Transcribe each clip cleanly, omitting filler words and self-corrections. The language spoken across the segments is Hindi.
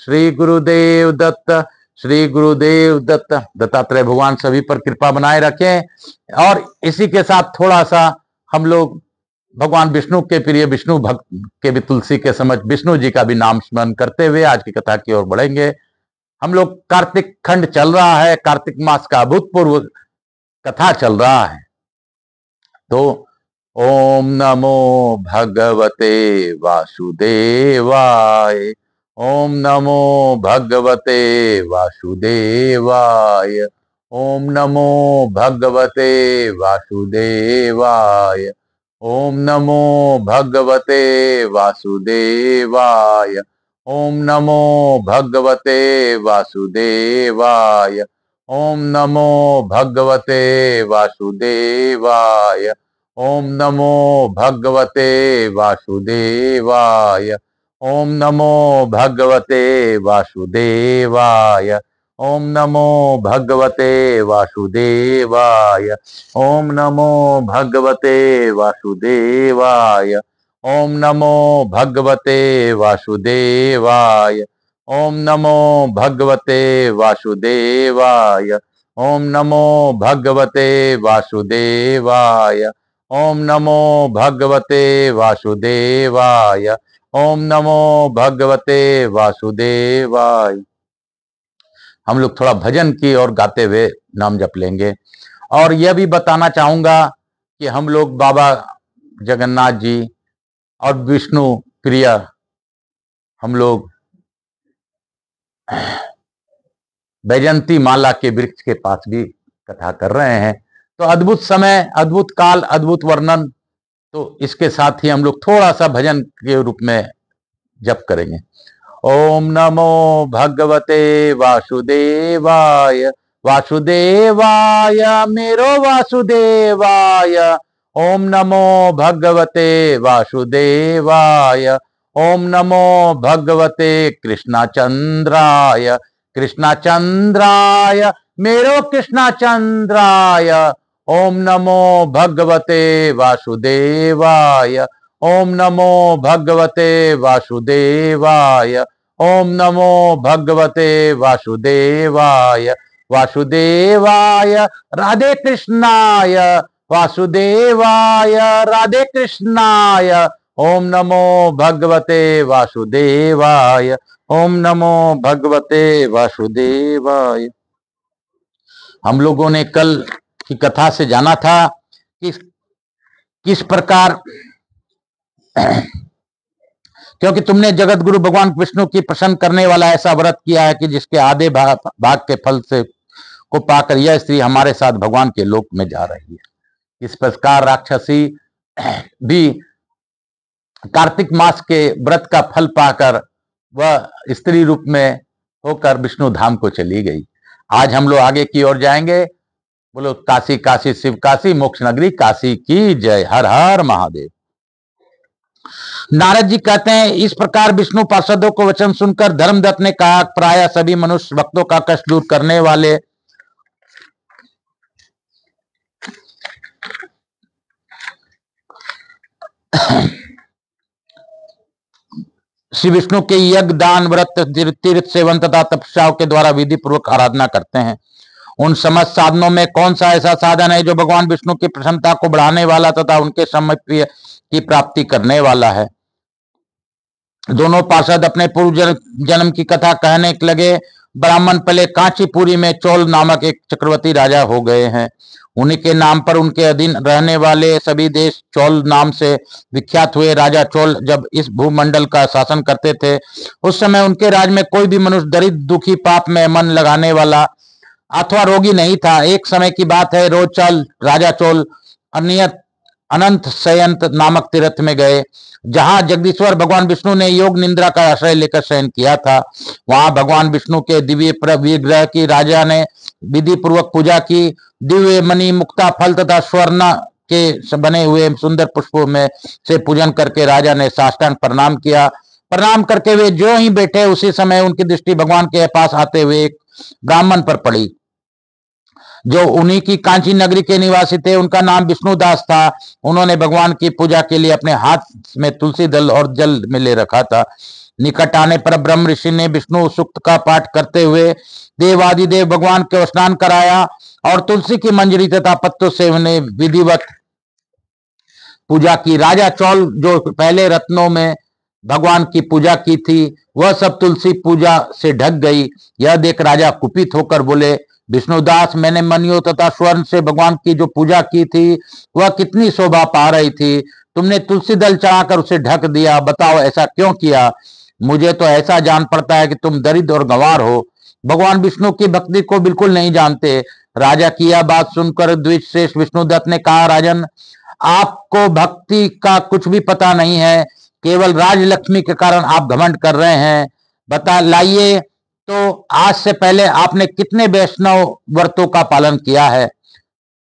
श्री गुरुदेव दत्त, श्री गुरुदेव दत्त। दत्तात्रेय भगवान सभी पर कृपा बनाए रखें। और इसी के साथ थोड़ा सा हम लोग भगवान विष्णु के प्रिय विष्णु भक्त के भी तुलसी के समझ विष्णु जी का भी नाम स्मरण करते हुए आज की कथा की ओर बढ़ेंगे। हम लोग कार्तिक खंड चल रहा है, कार्तिक मास का अभूतपूर्व कथा चल रहा है। तो ओम नमो भगवते वासुदेवाय, ओम नमो भगवते वासुदेवाय, ओम नमो भगवते वासुदेवाय, ओम नमो भगवते वासुदेवाय, ओम नमो भगवते वासुदेवाय, ओम नमो भगवते वासुदेवाय, ओम नमो भगवते वासुदेवाय, ओम नमो भगवते वासुदेवाय, ओम नमो भगवते वासुदेवाय, ओम नमो भगवते वासुदेवाय, ओम नमो भगवते वासुदेवाय, ओम नमो भगवते वासुदेवाय, ओम नमो भगवते वासुदेवाय, ओम नमो भगवते वासुदेवाय, ओम नमो भगवते वासुदेवाय। हम लोग थोड़ा भजन की और गाते हुए नाम जप लेंगे। और यह भी बताना चाहूंगा कि हम लोग बाबा जगन्नाथ जी और विष्णु प्रिय हम लोग बैजंती माला के वृक्ष के पास भी कथा कर रहे हैं। तो अद्भुत समय, अद्भुत काल, अद्भुत वर्णन। तो इसके साथ ही हम लोग थोड़ा सा भजन के रूप में जप करेंगे। ओम नमो भगवते वासुदेवाय, वासुदेवाय मेरो वासुदेवाय, ओम नमो भगवते वासुदेवाय, ओम नमो भगवते कृष्णचंद्राय, कृष्णचंद्राय मेरो कृष्णचंद्राय, ओम नमो भगवते वासुदेवाय, ओम नमो भगवते वासुदेवाय, ओम नमो भगवते वासुदेवाय, वासुदेवाय राधे कृष्णाय, वासुदेवाय राधे कृष्णाय, ओम नमो भगवते वासुदेवाय, ओम नमो भगवते वासुदेवाय। हम लोगों ने कल की कथा से जाना था कि किस प्रकार क्योंकि तुमने जगत गुरु भगवान विष्णु की प्रसन्न करने वाला ऐसा व्रत किया है कि जिसके आधे भाग के फल से को पाकर यह स्त्री हमारे साथ भगवान के लोक में जा रही है। इस प्रकार राक्षसी भी कार्तिक मास के व्रत का फल पाकर वह स्त्री रूप में होकर विष्णु धाम को चली गई। आज हम लोग आगे की ओर जाएंगे। बोलो काशी काशी शिव काशी, मोक्ष नगरी काशी की जय। हर हर महादेव। नारद जी कहते हैं, इस प्रकार विष्णु पार्षदों को वचन सुनकर धर्मदत्त ने कहा, प्राय सभी मनुष्य भक्तों का कष्ट दूर करने वाले श्री विष्णु के यज्ञ, दान, व्रत, तीर्थ सेवन तथा तपस्याओं के द्वारा विधि पूर्वक आराधना करते हैं। उन समस्त साधनों में कौन सा ऐसा साधन है जो भगवान विष्णु की प्रसन्नता को बढ़ाने वाला तथा उनके सामीप्य की प्राप्ति करने वाला है। दोनों पार्षद अपने पूर्व जन्म की कथा कहने लगे। ब्राह्मण पहले कांचीपुरी में चोल नामक एक चक्रवर्ती राजा हो गए हैं। उन्हीं के नाम पर उनके अधीन रहने वाले सभी देश चोल नाम से विख्यात हुए। राजा चोल जब इस भूमंडल का शासन करते थे, उस समय उनके राज में कोई भी मनुष्य दरिद्र, दुखी, पाप में मन लगाने वाला अथवा रोगी नहीं था। एक समय की बात है, रोज चल राजा चोल अनंत शयंत नामक तीर्थ में गए, जहां जगदीश्वर भगवान विष्णु ने योग निंद्रा का आश्रय लेकर शयन किया था। वहां भगवान विष्णु के दिव्य विग्रह की राजा ने विधि पूर्वक पूजा की। दिव्य मणि, मुक्ता, फल तथा स्वर्ण के बने हुए सुंदर पुष्पों में से पूजन करके राजा ने साष्टांग प्रणाम किया। प्रणाम करके वे जो ही बैठे, उसी समय उनकी दृष्टि भगवान के पास आते हुए एक ब्राह्मण पर पड़ी, जो उन्हीं की कांची नगरी के निवासी थे। उनका नाम विष्णुदास था। उन्होंने भगवान की पूजा के लिए अपने हाथ में तुलसी दल और जल में ले रखा था। निकट आने पर ब्रह्म ऋषि ने विष्णु सूक्त का पाठ करते हुए देवादिदेव भगवान को स्नान कराया और तुलसी की मंजरी तथा पत्तों से उन्हें विधिवत पूजा की। राजा चौल जो पहले रत्नों में भगवान की पूजा की थी वह सब तुलसी पूजा से ढक गई। यह देख राजा कुपित होकर बोले, विष्णुदास, मैंने मनियों तथा स्वर्ण से भगवान की जो पूजा की थी वह कितनी शोभा पा रही थी, तुमने तुलसी दल चढ़ाकर उसे ढक दिया। बताओ ऐसा क्यों किया? मुझे तो ऐसा जान पड़ता है कि तुम दरिद्र और गंवार हो, भगवान विष्णु की भक्ति को बिल्कुल नहीं जानते। राजा की यह बात सुनकर द्विजश्रेष्ठ विष्णुदत्त ने कहा, राजन, आपको भक्ति का कुछ भी पता नहीं है, केवल राजलक्ष्मी के कारण आप घमंड कर रहे हैं। बता लाइए तो आज से पहले आपने कितने वैष्णव व्रतों का पालन किया है?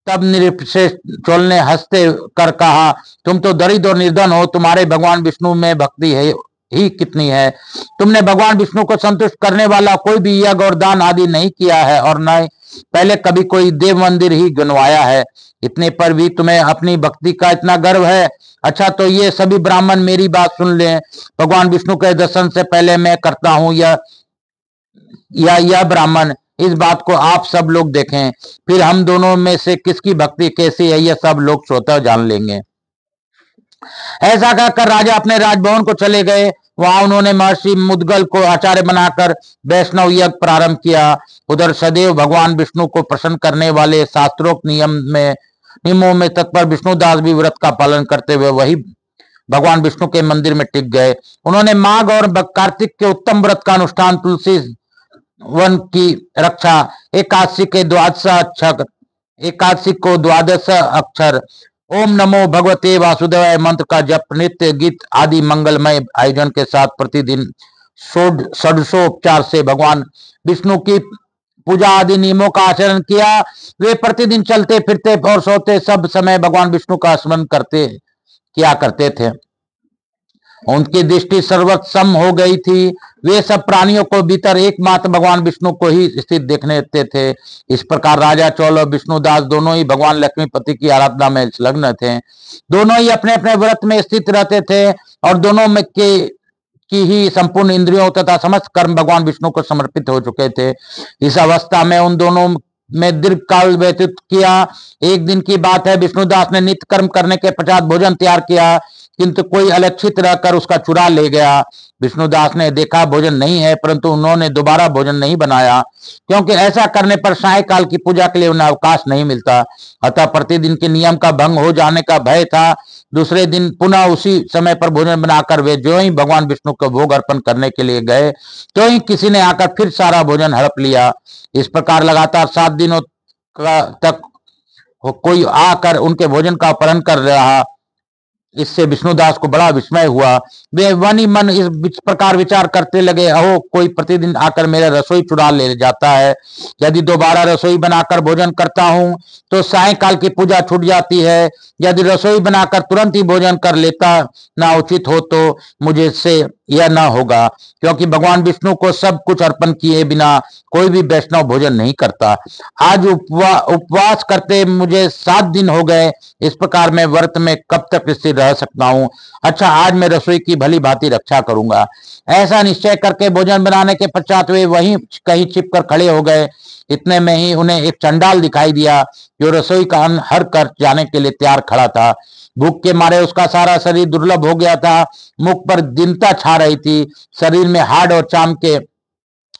तब नृपश्रेष्ठ चोल ने हंसते कर कहा, तुम तो दरिद्र और निर्धन हो, तुम्हारे भगवान विष्णु में भक्ति है ही कितनी है। तुमने भगवान विष्णु को संतुष्ट करने वाला कोई भी यज्ञ और दान आदि नहीं किया है और न पहले कभी कोई देव मंदिर ही बनवाया है। इतने पर भी तुम्हें अपनी भक्ति का इतना गर्व है। अच्छा, तो ये सभी ब्राह्मण मेरी बात सुन लें। भगवान विष्णु के दर्शन से पहले मैं करता हूं यह ब्राह्मण, इस बात को आप सब लोग देखें, फिर हम दोनों में से किसकी भक्ति कैसी है यह सब लोग स्वतः जान लेंगे। ऐसा कहकर राजा अपने राजभवन को चले गए। वहां उन्होंने महर्षि मुद्गल को आचार्य बनाकर वैष्णव यज्ञ प्रारंभ किया। उधर सदैव भगवान विष्णु को प्रसन्न करने वाले शास्त्रोक्त नियमों में तत्पर विष्णुदास भी व्रत का पालन करते हुए वही भगवान विष्णु के मंदिर में टिक गए। उन्होंने माघ और कार्तिक के उत्तम व्रत का अनुष्ठान, तुलसी वन की रक्षा, एकादशी को द्वादश अक्षर, ओम नमो भगवते वासुदेवाय मंत्र का जप, नृत्य गीत आदि मंगलमय आयोजन के साथ प्रतिदिन षोडशोपचार से भगवान विष्णु की पूजा आदि नियमों का आचरण किया। वे प्रतिदिन चलते फिरते और सोते सब समय भगवान विष्णु का स्मरण किया करते थे। उनकी दृष्टि सर्वसम हो गई थी। वे सब प्राणियों को भीतर एकमात्र भगवान विष्णु को ही स्थित देखने देते थे। इस प्रकार राजा चौल और विष्णुदास दोनों ही भगवान लक्ष्मीपति की आराधना में संलग्न थे। दोनों ही अपने अपने व्रत में स्थित रहते थे और दोनों में की ही संपूर्ण इंद्रियों तथा समस्त कर्म भगवान विष्णु को समर्पित हो चुके थे। इस अवस्था में उन दोनों में दीर्घ काल व्यतीत किया। एक दिन की बात है, विष्णुदास ने नित्य कर्म करने के पश्चात भोजन तैयार किया, किंतु कोई अलक्षित रहकर उसका चुरा ले गया। विष्णुदास ने देखा भोजन नहीं है, परंतु उन्होंने दोबारा भोजन नहीं बनाया, क्योंकि ऐसा करने पर सायकाल की पूजा के लिए उन्हें अवकाश नहीं मिलता। अतः प्रतिदिन के नियम का भंग हो जाने का भय था। दूसरे दिन पुनः उसी समय पर भोजन बनाकर वे जो ही भगवान विष्णु को भोग अर्पण करने के लिए गए, तो ही किसी ने आकर फिर सारा भोजन हड़प लिया। इस प्रकार लगातार 7 दिनों तक कोई आकर उनके भोजन का अपहरण कर रहा। इससे विष्णुदास को बड़ा विस्मय हुआ। वे मन ही मन इस प्रकार विचार करते लगे, अहो, कोई प्रतिदिन आकर मेरा रसोई चुरा ले जाता है। यदि दोबारा रसोई बनाकर भोजन करता हूं तो सायंकाल की पूजा छूट जाती है। यदि रसोई बनाकर तुरंत ही भोजन कर लेता ना उचित हो तो मुझे इससे यह न होगा, क्योंकि भगवान विष्णु को सब कुछ अर्पण किए बिना कोई भी वैष्णव भोजन नहीं करता। आज उपवास करते मुझे 7 दिन हो गए। इस प्रकार मैं व्रत में कब तक स्थिर रह सकता हूँ? अच्छा, आज मैं रसोई की भली भांति रक्षा करूंगा। ऐसा निश्चय करके भोजन बनाने के पश्चात वे वहीं कहीं छिपकर खड़े हो गए। इतने में ही उन्हें एक चंडाल दिखाई दिया जो रसोई का अन्न हर कर जाने के लिए तैयार खड़ा था। भूख के मारे उसका सारा शरीर दुर्लभ हो गया था। मुख पर दीनता छा रही थी। शरीर में हाड़ और चाम के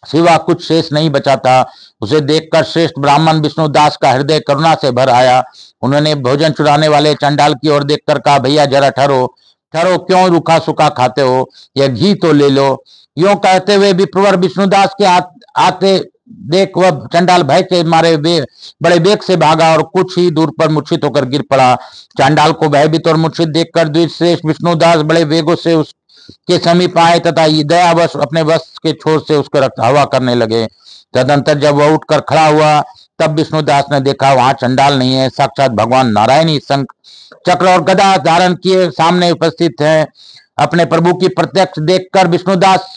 सिवा कुछ शेष नहीं बचा था। उसे देखकर श्रेष्ठ ब्राह्मण विष्णुदास का हृदय करुणा से भर आया। उन्होंने भोजन चुराने वाले चंडाल की ओर देखकर कहा, भैया जरा ठहरो ठहरो, क्यों रूखा सूखा खाते हो? यह घी तो ले लो। यूं कहते हुए विप्रवर विष्णुदास के आते देख वह चंडाल भय के मारे बड़े वेग से भागा और कुछ ही दूर पर मूर्छित होकर गिर पड़ा। चांडाल को भयभीत और मूर्छित देखकर द्विजश्रेष्ठ विष्णुदास बड़े वेगों से उसके समीप आए तथा दयावश अपने वस्त्र के छोर से उसको हवा करने लगे। तदंतर जब वह उठकर खड़ा हुआ तब विष्णुदास ने देखा वहां चंडाल नहीं है, साक्षात भगवान नारायण ही शंख चक्र और गदा धारण किए सामने उपस्थित है। अपने प्रभु की प्रत्यक्ष देखकर विष्णुदास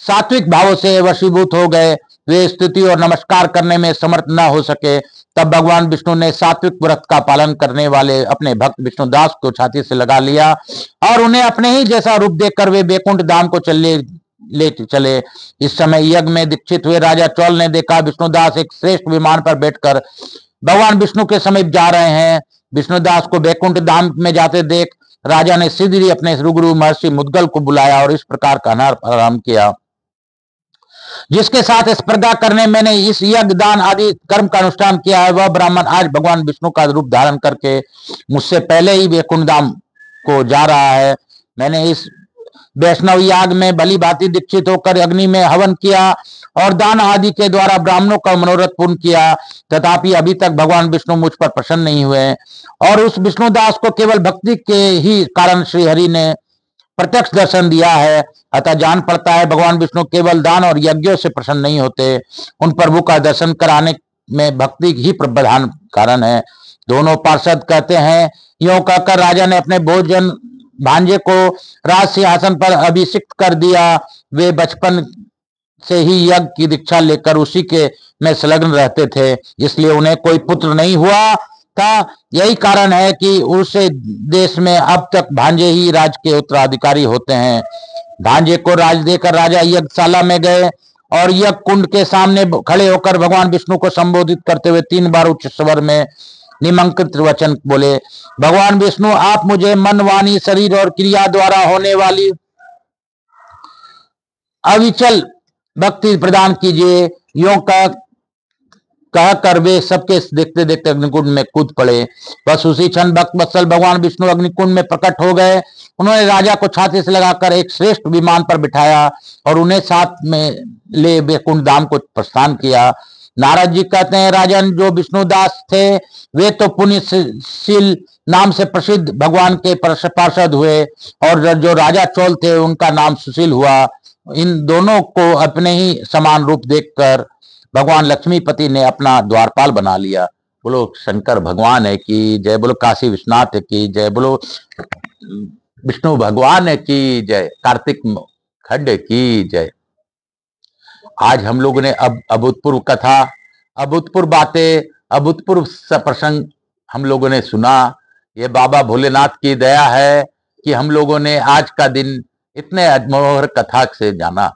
सात्विक भावों से वशीभूत हो गए। वे स्तुति और नमस्कार करने में समर्थ न हो सके। तब भगवान विष्णु ने सात्विक व्रत का पालन करने वाले अपने भक्त विष्णुदास को छाती से लगा लिया और उन्हें अपने ही जैसा रूप देखकर वे बैकुंठ धाम को चले ले चले। इस समय यज्ञ में दीक्षित हुए राजा चौल ने देखा विष्णुदास एक श्रेष्ठ विमान पर बैठकर भगवान विष्णु के समीप जा रहे हैं। विष्णुदास को वैकुंठ धाम में जाते देख राजा ने सीधे ही अपने गुरु महर्षि मुद्गल को बुलाया और इस प्रकार कहना आरंभ किया, जिसके साथ स्पर्धा करने मैंने इस यज्ञ दान आदि कर्म का अनुष्ठान किया है, वह ब्राह्मण आज भगवान विष्णु का रूप धारण करके मुझसे पहले ही वैकुंठ धाम को जा रहा है। मैंने इस वैष्णव याग में भली भांति दीक्षित होकर अग्नि में हवन किया और दान आदि के द्वारा ब्राह्मणों का मनोरथ पूर्ण किया, तथापि अभी तक भगवान विष्णु मुझ पर प्रसन्न नहीं हुए और उस विष्णुदास को केवल भक्ति के ही कारण श्री हरि ने प्रत्यक्ष दर्शन दिया है। अतः जान पड़ता है भगवान विष्णु केवल दान और यज्ञों से प्रसन्न नहीं होते, उन प्रभु का दर्शन कराने में भक्ति ही प्रधान कारण है। दोनों पार्षद कहते हैं, यूं कहकर राजा ने अपने भोजन भांजे को राज सिंहासन पर अभिषिक्त कर दिया। वे बचपन से ही यज्ञ की दीक्षा लेकर उसी के में संलग्न रहते थे, इसलिए उन्हें कोई पुत्र नहीं हुआ था। यही कारण है कि उस देश में अब तक भांजे ही राज के उत्तराधिकारी होते हैं। भांजे को राज देकर राजा यज्ञशाला में गए और यज्ञ कुंड के सामने खड़े होकर भगवान विष्णु को संबोधित करते हुए 3 बार उच्च स्वर में निम्नलिखित वचन बोले, भगवान विष्णु आप मुझे मन वाणी शरीर और क्रिया द्वारा होने वाली अविचल भक्ति प्रदान कीजिए। यों कहकर वे सबके देखते देखते अग्निकुंड में कूद पड़े। बस उसी क्षण भक्त वत्सल भगवान विष्णु अग्निकुंड में प्रकट हो गए। उन्होंने राजा को छाती से लगाकर एक श्रेष्ठ विमान पर बिठाया और उन्हें साथ में ले वैकुंठ धाम को प्रस्थान किया। नारद जी कहते हैं, राजन जो विष्णुदास थे वे तो पुण्यशील नाम से प्रसिद्ध भगवान के पार्षद हुए और जो राजा चोल थे उनका नाम सुशील हुआ। इन दोनों को अपने ही समान रूप देखकर भगवान लक्ष्मीपति ने अपना द्वारपाल बना लिया। बोलो शंकर भगवान है की जय, बोलो काशी विश्वनाथ की जय, बोलो विष्णु भगवान की जय, कार्तिक खंड की जय। आज हम लोगों ने अब अभूतपूर्व कथा, अभूतपूर्व बातें, अभूतपूर्व प्रसंग हम लोगों ने सुना। ये बाबा भोलेनाथ की दया है कि हम लोगों ने आज का दिन इतने मनोहर कथा से जाना।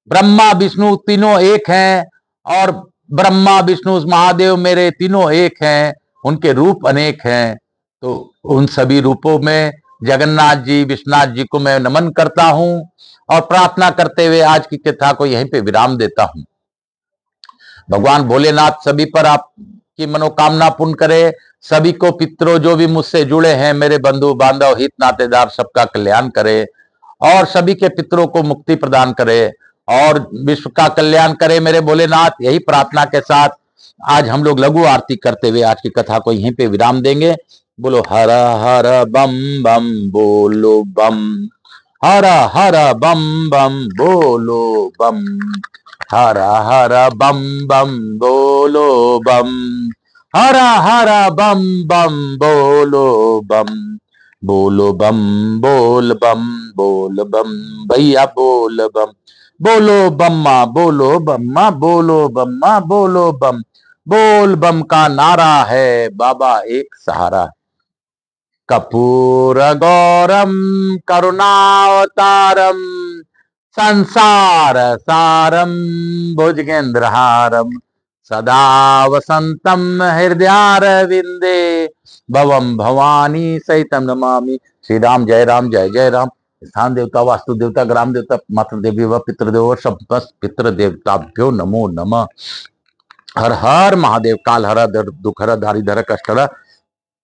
ब्रह्मा विष्णु तीनों एक हैं और ब्रह्मा विष्णु महादेव मेरे तीनों एक हैं, उनके रूप अनेक हैं। तो उन सभी रूपों में जगन्नाथ जी विश्वनाथ जी को मैं नमन करता हूं और प्रार्थना करते हुए आज की कथा को यहीं पे विराम देता हूं। भगवान भोलेनाथ सभी पर आपकी मनोकामना पूर्ण करे। सभी को पितरों जो भी मुझसे जुड़े हैं मेरे बंधु बांधव हित नातेदार सबका कल्याण करे और सभी के पितरों को मुक्ति प्रदान करे और विश्व का कल्याण करे मेरे भोलेनाथ। यही प्रार्थना के साथ आज हम लोग लघु आरती करते हुए आज की कथा को यहीं पे विराम देंगे। बोलो हर हर बम बम, बोलो बम, हर हर बम बम, बोलो बम, हर हर बम बम, बोलो बम, हर हर बम बम, बोलो बम, बोलो बम, बोल बम, बोल बम भैया बोल बम, बोलो बम्मा, बोलो बम्मा, बोलो बम्मा, बोलो बम। बोल बम का नारा है बाबा एक सहारा। कपूर गौरम करुणावतारम संसार सारम भुजगेंद्रहारम सदा वसंतम हृदयारविंदे भवम भवानी सहितम नमामि। श्री राम जय राम जय जय राम। स्थान देवता वास्तु देवता ग्राम देवता मातृ देवी व पितृदेव समस्त पितृ देवताभ्यो नमो नमः। हर हर महादेव। काल हर दुखहर दारिधर कष्टहर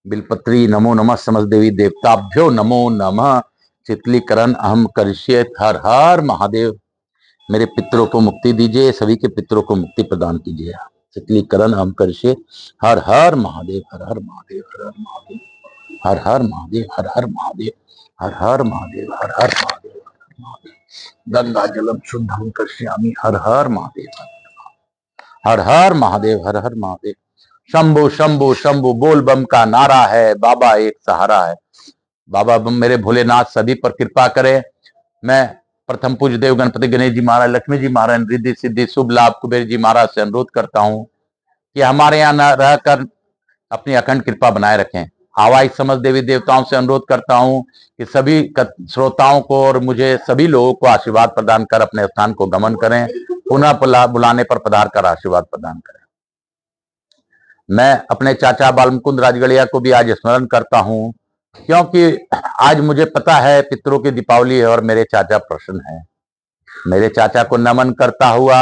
बिलपत्री नमो नमः। समस्त देवी देवताभ्यो नमो नमः। शीतलीकरण अहम करिष्ये। हर हर महादेव। मेरे पितरों को मुक्ति दीजिए, सभी के पितरों को मुक्ति प्रदान कीजिए। शीतलीकरण अहम करिष्ये। हर हर महादेव, हर हर महादेव, हर हर महादेव, हर हर महादेव, हर हर महादेव, हर हर महादेव, हर हर महादेव, गंगा जलम शुद्धम करिष्यामि। हर हर महादेव, हर हर महादेव, हर हर महादेव। शंभु शंभु शंभु बोल बम का नारा है। बाबा एक सहारा है। बाबा बम मेरे भोलेनाथ सभी पर कृपा करे। मैं प्रथम पूज्य देव गणपति गणेश जी महाराज, लक्ष्मी जी महाराज, रिद्धि सिद्धि शुभ लाभ कुबेर जी महाराज से अनुरोध करता हूं कि हमारे यहाँ न रहकर अपनी अखंड कृपा बनाए रखें आवाज समझ देवी देवताओं से अनुरोध करता हूं कि सभी श्रोताओं को और मुझे सभी लोगों को आशीर्वाद प्रदान कर अपने स्थान को गमन करें, पुनः बुलाने पर पधार कर आशीर्वाद प्रदान करें। मैं अपने चाचा बालमुकुंद राजगढ़िया को भी आज स्मरण करता हूं, क्योंकि आज मुझे पता है पितरों की दीपावली है और मेरे चाचा प्रसन्न हैं। मेरे चाचा को नमन करता हुआ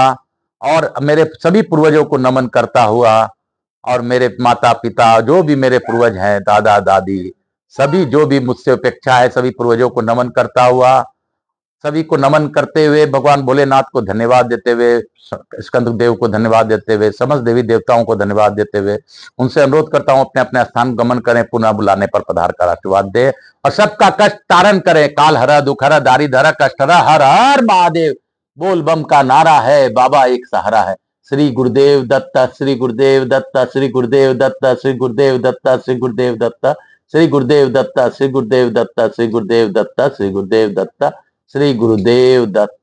और मेरे सभी पूर्वजों को नमन करता हुआ और मेरे माता पिता जो भी मेरे पूर्वज हैं, दादा दादी, सभी जो भी मुझसे अपेक्षा है, सभी पूर्वजों को नमन करता हुआ, सभी को नमन करते हुए, भगवान भोलेनाथ को धन्यवाद देते हुए, स्कंद देव को धन्यवाद देते हुए, समस्त देवी देवताओं को धन्यवाद देते हुए उनसे अनुरोध करता हूं अपने अपने स्थान गमन करें, पुनः बुलाने पर पधार कर आशीर्वाद दे और सबका कष्ट तारण करें। काल हरा, दुख हरा, दारी धरा, कष्ट हरा, हर हर महादेव बोल बम का नारा है, बाबा एक सहारा है। श्री गुरुदेव दत्त, श्री गुरुदेव दत्त, श्री गुरुदेव दत्त, श्री गुरुदेव दत्त, श्री गुरुदेव दत्त, श्री गुरुदेव दत्त, श्री गुरुदेव दत्त, श्री गुरुदेव दत्त, श्री गुरुदेव दत्त, श्री गुरुदेव दत्त।